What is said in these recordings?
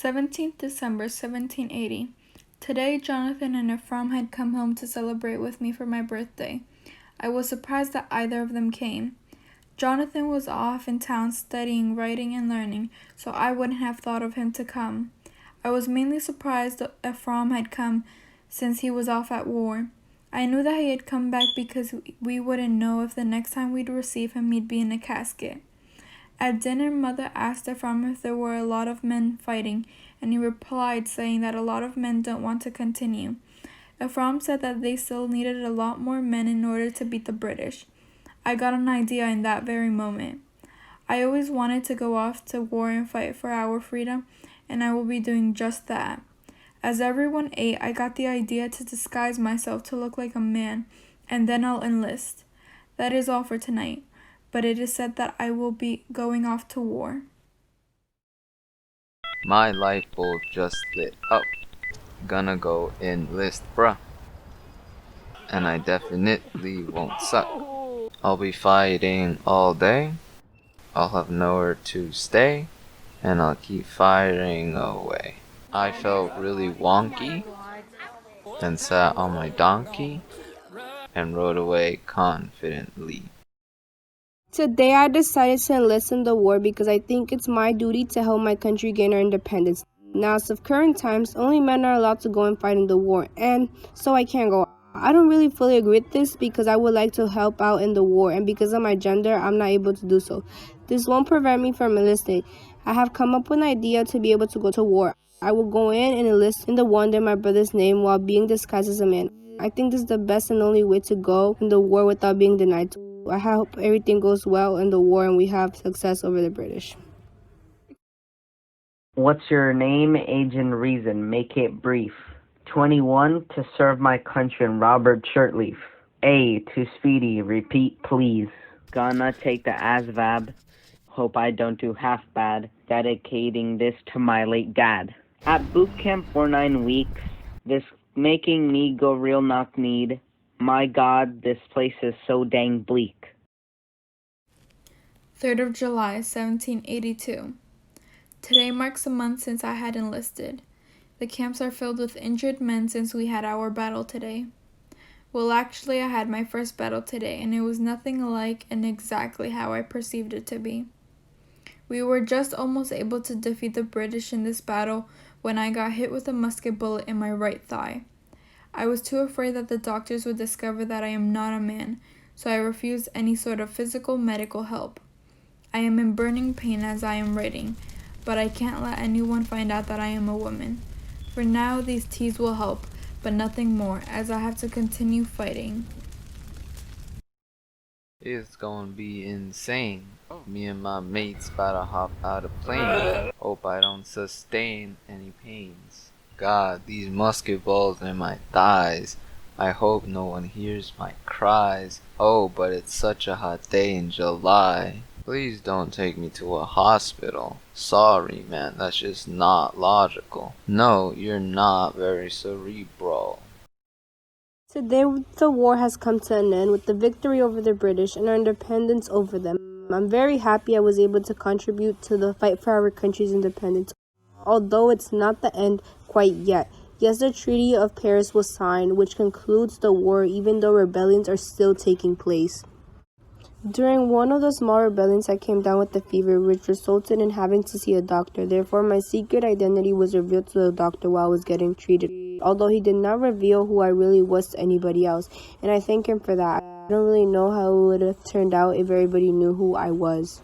17th December 1780. Today, Jonathan and Ephraim had come home to celebrate with me for my birthday. I was surprised that either of them came. Jonathan was off in town studying writing and learning, so I wouldn't have thought of him to come. I was mainly surprised that Ephraim had come since he was off at war. I knew that he had come back because we wouldn't know if the next time we'd receive him he'd be in a casket. At dinner, Mother asked Ephraim if there were a lot of men fighting, and he replied saying that a lot of men don't want to continue. Ephraim said that they still needed a lot more men in order to beat the British. I got an idea in that very moment. I always wanted to go off to war and fight for our freedom, and I will be doing just that. As everyone ate, I got the idea to disguise myself to look like a man, and then I'll enlist. That is all for tonight, but it is said that I will be going off to war. My light bulb just lit up. Gonna go enlist, bruh. And I definitely won't suck. I'll be fighting all day. I'll have nowhere to stay. And I'll keep firing away. I felt really wonky and sat on my donkey and rode away confidently. Today I decided to enlist in the war because I think it's my duty to help my country gain our independence. Now, as of current times, only men are allowed to go and fight in the war, and so I can't go. I don't really fully agree with this because I would like to help out in the war, and because of my gender, I'm not able to do so. This won't prevent me from enlisting. I have come up with an idea to be able to go to war. I will go in and enlist in the war under my brother's name while being disguised as a man. I think this is the best and only way to go in the war without being denied. I hope everything goes well in the war and we have success over the British. What's your name, age, and reason? Make it brief. 21, to serve my country in Robert Shirtleaf. A, to Speedy, repeat please. Gonna take the ASVAB. Hope I don't do half bad. Dedicating this to my late dad. At boot camp for 9 weeks. This making me go real knock-kneed. My God, this place is so dang bleak. 3rd of July, 1782. Today marks a month since I had enlisted. The camps are filled with injured men since we had our battle today. Well, actually, I had my first battle today, and it was nothing like and exactly how I perceived it to be. We were just almost able to defeat the British in this battle when I got hit with a musket bullet in my right thigh. I was too afraid that the doctors would discover that I am not a man, so I refused any sort of physical medical help. I am in burning pain as I am writing, but I can't let anyone find out that I am a woman. For now, these teas will help, but nothing more, as I have to continue fighting. It's gonna be insane. Me and my mates about to hop out of plane. Hope I don't sustain any pains. God, these musket balls in my thighs. I hope no one hears my cries. Oh, but it's such a hot day in July. Please don't take me to a hospital. Sorry, man, that's just not logical. No, you're not very cerebral. Today the war has come to an end with the victory over the British and our independence over them. I'm very happy I was able to contribute to the fight for our country's independence. Although it's not the end quite yet. Yes, the Treaty of Paris was signed, which concludes the war even though rebellions are still taking place. During one of the small rebellions, I came down with a fever, which resulted in having to see a doctor. Therefore, my secret identity was revealed to the doctor while I was getting treated, although he did not reveal who I really was to anybody else, and I thank him for that. I don't really know how it would have turned out if everybody knew who I was.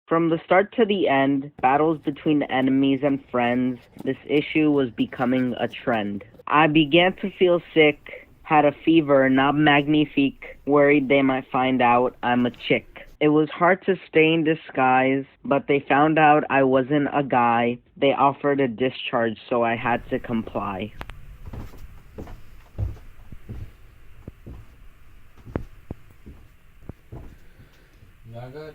From the start to the end, battles between enemies and friends, this issue was becoming a trend. I began to feel sick, had a fever, not magnifique, worried they might find out I'm a chick. It was hard to stay in disguise, but they found out I wasn't a guy. They offered a discharge, so I had to comply. Y'all good?